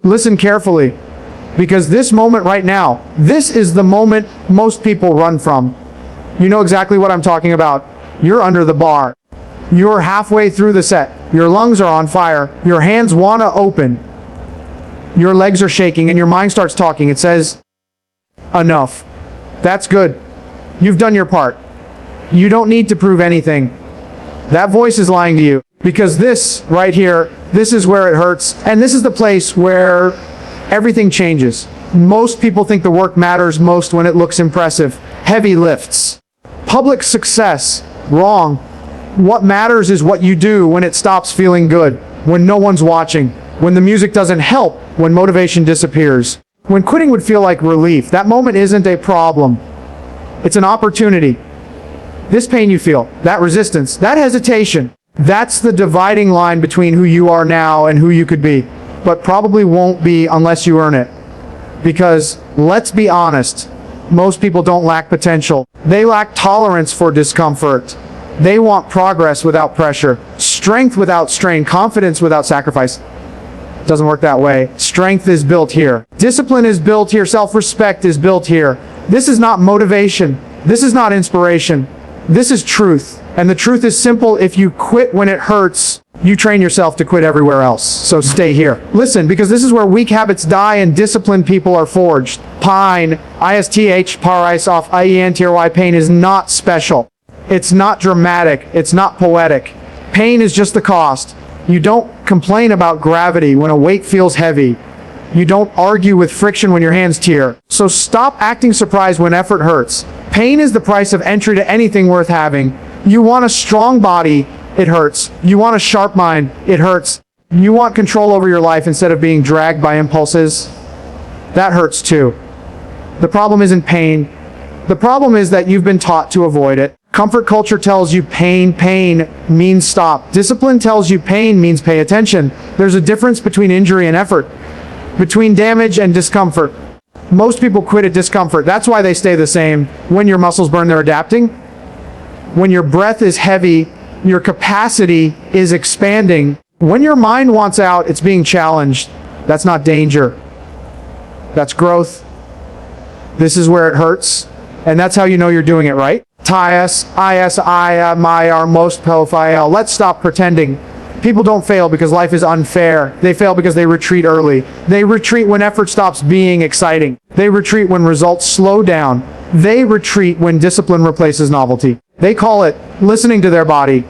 Listen carefully, because this moment right now, this is the moment most people run from. You know exactly what I'm talking about. You're under the bar. You're halfway through the set. Your lungs are on fire. Your hands want to open. Your legs are shaking and your mind starts talking. It says, enough. That's good. You've done your part. You don't need to prove anything. That voice is lying to you. Because this right here, this is where it hurts. And this is the place where everything changes. Most people think the work matters most when it looks impressive. Heavy lifts. Public success. Wrong. What matters is what you do when it stops feeling good. When no one's watching. When the music doesn't help. When motivation disappears. When quitting would feel like relief. That moment isn't a problem. It's an opportunity. This pain you feel, that resistance, that hesitation, that's the dividing line between who you are now and who you could be, but probably won't be unless you earn it. Because, let's be honest, most people don't lack potential. They lack tolerance for discomfort. They want progress without pressure, strength without strain, confidence without sacrifice. Doesn't work that way. Strength is built here. Discipline is built here. Self-respect is built here. This is not motivation. This is not inspiration. This is truth. And the truth is simple. If you quit when it hurts, you train yourself to quit everywhere else. So stay here. Listen, because this is where weak habits die and disciplined people are forged. Pine, ISTH, parais off, IENTRY, pain is not special. It's not dramatic. It's not poetic. Pain is just the cost. You don't complain about gravity when a weight feels heavy. You don't argue with friction when your hands tear. So stop acting surprised when effort hurts. Pain is the price of entry to anything worth having. You want a strong body, it hurts. You want a sharp mind, it hurts. You want control over your life instead of being dragged by impulses, that hurts too. The problem isn't pain. The problem is that you've been taught to avoid it. Comfort culture tells you pain means stop. Discipline tells you pain means pay attention. There's a difference between injury and effort, between damage and discomfort. Most people quit at discomfort. That's why they stay the same. When your muscles burn, they're adapting. When your breath is heavy, your capacity is expanding. When your mind wants out, it's being challenged. That's not danger. That's growth. This is where it hurts. And that's how you know you're doing it right. Toughness, my, our most profile. Let's stop pretending. People don't fail because life is unfair. They fail because they retreat early. They retreat when effort stops being exciting. They retreat when results slow down. They retreat when discipline replaces novelty. They call it listening to their body.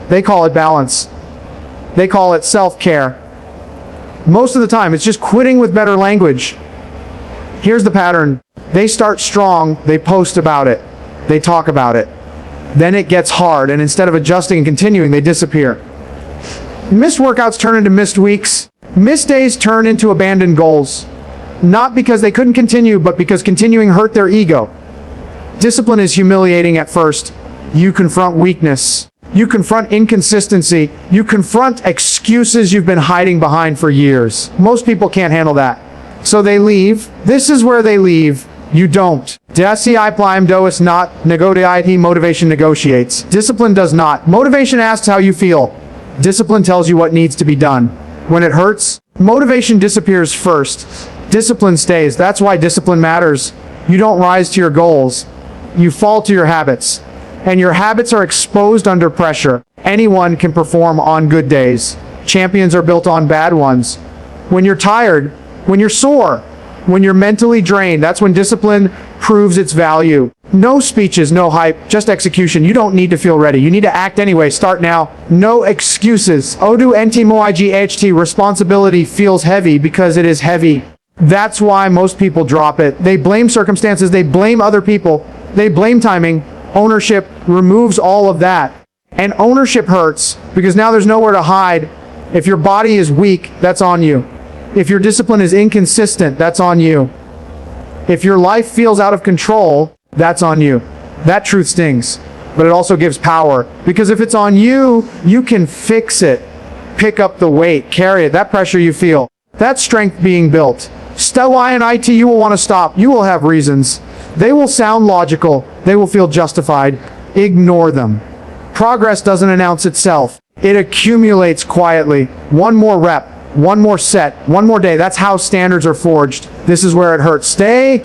They call it balance. They call it self-care. Most of the time, it's just quitting with better language. Here's the pattern. They start strong, they post about it. They talk about it. Then it gets hard, and instead of adjusting and continuing, they disappear. Missed workouts turn into missed weeks. Missed days turn into abandoned goals. Not because they couldn't continue, but because continuing hurt their ego. Discipline is humiliating at first. You confront weakness. You confront inconsistency. You confront excuses you've been hiding behind for years. Most people can't handle that. So they leave. This is where they leave. You don't. Does not negotiate. Motivation negotiates. Discipline does not. Motivation asks how you feel. Discipline tells you what needs to be done. When it hurts, motivation disappears first. Discipline stays. That's why discipline matters. You don't rise to your goals. You fall to your habits. And your habits are exposed under pressure. Anyone can perform on good days. Champions are built on bad ones. When you're tired, when you're sore, when you're mentally drained, that's when discipline proves its value. No speeches, no hype, just execution. You don't need to feel ready. You need to act anyway. Start now. No excuses. Odu enti moight. Responsibility feels heavy because it is heavy. That's why most people drop it. They blame circumstances. They blame other people. They blame timing. Ownership removes all of that. And ownership hurts because now there's nowhere to hide. If your body is weak, that's on you. If your discipline is inconsistent, that's on you. If your life feels out of control, that's on you. That truth stings, but it also gives power. Because if it's on you, you can fix it. Pick up the weight, carry it. That pressure you feel, that's strength being built. Stowai and IT, you will want to stop. You will have reasons. They will sound logical. They will feel justified. Ignore them. Progress doesn't announce itself. It accumulates quietly. One more rep. one more set, one more day. That's how standards are forged. This is where it hurts. Stay.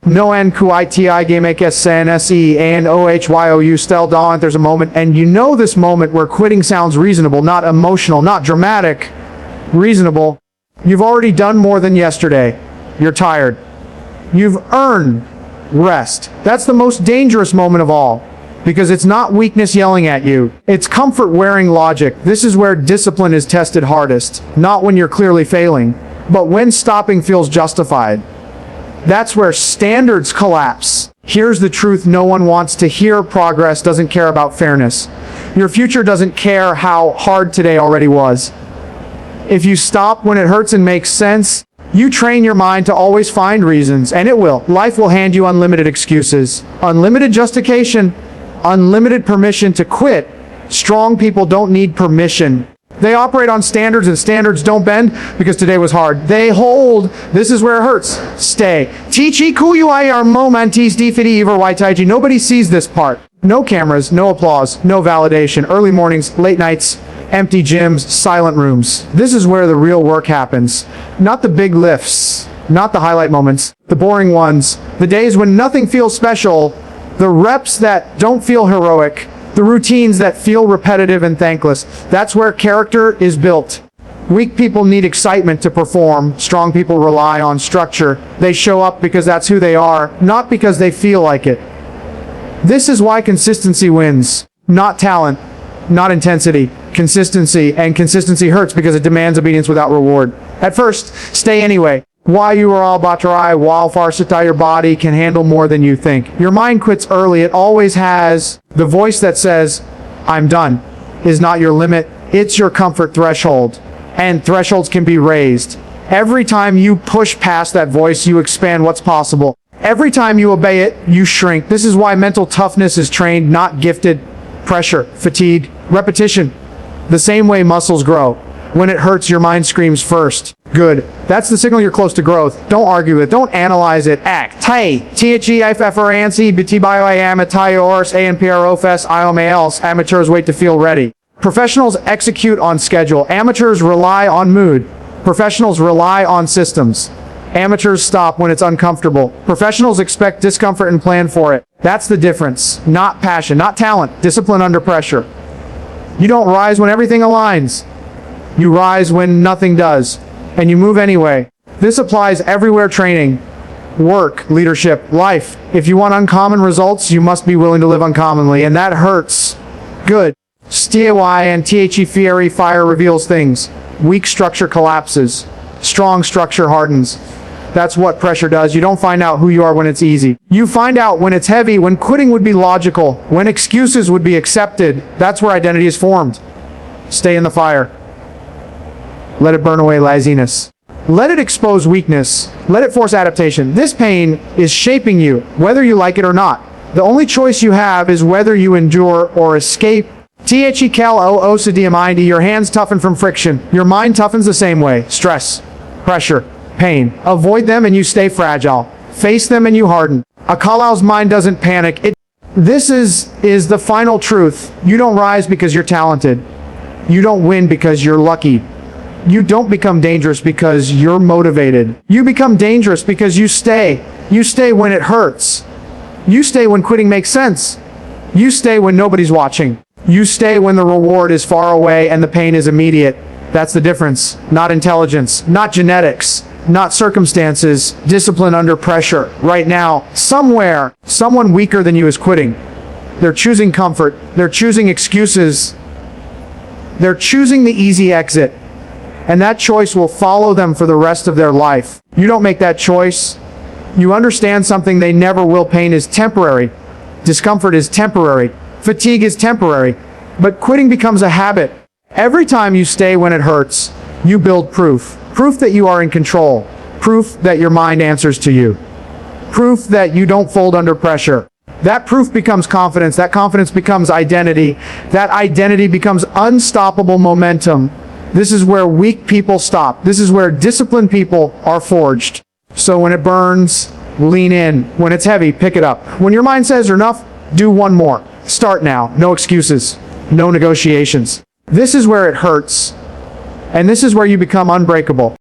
No NQITI game SNSE and OHYOU stel down. There's a moment, and you know this moment where quitting sounds reasonable, not emotional, not dramatic, reasonable. You've already done more than yesterday. You're tired. You've earned rest. That's the most dangerous moment of all, because it's not weakness yelling at you. It's comfort wearing logic. This is where discipline is tested hardest, not when you're clearly failing, but when stopping feels justified. That's where standards collapse. Here's the truth no one wants to hear. Progress doesn't care about fairness. Your future doesn't care how hard today already was. If you stop when it hurts and makes sense, you train your mind to always find reasons, and it will. Life will hand you unlimited excuses, unlimited justification, unlimited permission to quit. Strong people don't need permission. They operate on standards, and standards don't bend because today was hard. They hold. This is where it hurts. Stay. Tichi kuyui are momentis difidi iver waitaiji. Nobody sees this part. No cameras, no applause, no validation. Early mornings, late nights, empty gyms, silent rooms. This is where the real work happens. Not the big lifts, not the highlight moments, the boring ones, the days when nothing feels special, the reps that don't feel heroic, the routines that feel repetitive and thankless. That's where character is built. Weak people need excitement to perform. Strong people rely on structure. They show up because that's who they are, not because they feel like it. This is why consistency wins. Not talent, not intensity. Consistency, and consistency hurts because it demands obedience without reward. At first, stay anyway. While you are all batarai, while farsita, your body can handle more than you think. Your mind quits early. It always has the voice that says, I'm done, is not your limit. It's your comfort threshold. And thresholds can be raised. Every time you push past that voice, you expand what's possible. Every time you obey it, you shrink. This is why mental toughness is trained, not gifted. Pressure, fatigue, repetition. The same way muscles grow. When it hurts, your mind screams first. Good. That's the signal you're close to growth. Don't argue with it. Don't analyze it. Act. Tai. THEFFRANC BTBIOIAMATIORS ANPROFES IOMALS. Amateurs wait to feel ready. Professionals execute on schedule. Amateurs rely on mood. Professionals rely on systems. Amateurs stop when it's uncomfortable. Professionals expect discomfort and plan for it. That's the difference. Not passion, not talent. Discipline under pressure. You don't rise when everything aligns. You rise when nothing does, and you move anyway. This applies everywhere: training, work, leadership, life. If you want uncommon results, you must be willing to live uncommonly, and that hurts. Good. STY and THE Fieri fire reveals things. Weak structure collapses. Strong structure hardens. That's what pressure does. You don't find out who you are when it's easy. You find out when it's heavy, when quitting would be logical, when excuses would be accepted. That's where identity is formed. Stay in the fire. Let it burn away laziness. Let it expose weakness. Let it force adaptation. This pain is shaping you, whether you like it or not. The only choice you have is whether you endure or escape. THE cal o OCDMIND. Your hands toughen from friction. Your mind toughens the same way. Stress, pressure, pain. Avoid them and you stay fragile. Face them and you harden. A calloused mind doesn't panic. This is the final truth. You don't rise because you're talented. You don't win because you're lucky. You don't become dangerous because you're motivated. You become dangerous because you stay. You stay when it hurts. You stay when quitting makes sense. You stay when nobody's watching. You stay when the reward is far away and the pain is immediate. That's the difference. Not intelligence, not genetics, not circumstances. Discipline under pressure. Right now, somewhere, someone weaker than you is quitting. They're choosing comfort. They're choosing excuses. They're choosing the easy exit. And that choice will follow them for the rest of their life. You don't make that choice. You understand something they never will. Pain is temporary. Discomfort is temporary. Fatigue is temporary. But quitting becomes a habit. Every time you stay when it hurts, you build proof. Proof that you are in control. Proof that your mind answers to you. Proof that you don't fold under pressure. That proof becomes confidence. That confidence becomes identity. That identity becomes unstoppable momentum. This is where weak people stop. This is where disciplined people are forged. So when it burns, lean in. When it's heavy, pick it up. When your mind says enough, do one more. Start now. No excuses. No negotiations. This is where it hurts. And this is where you become unbreakable.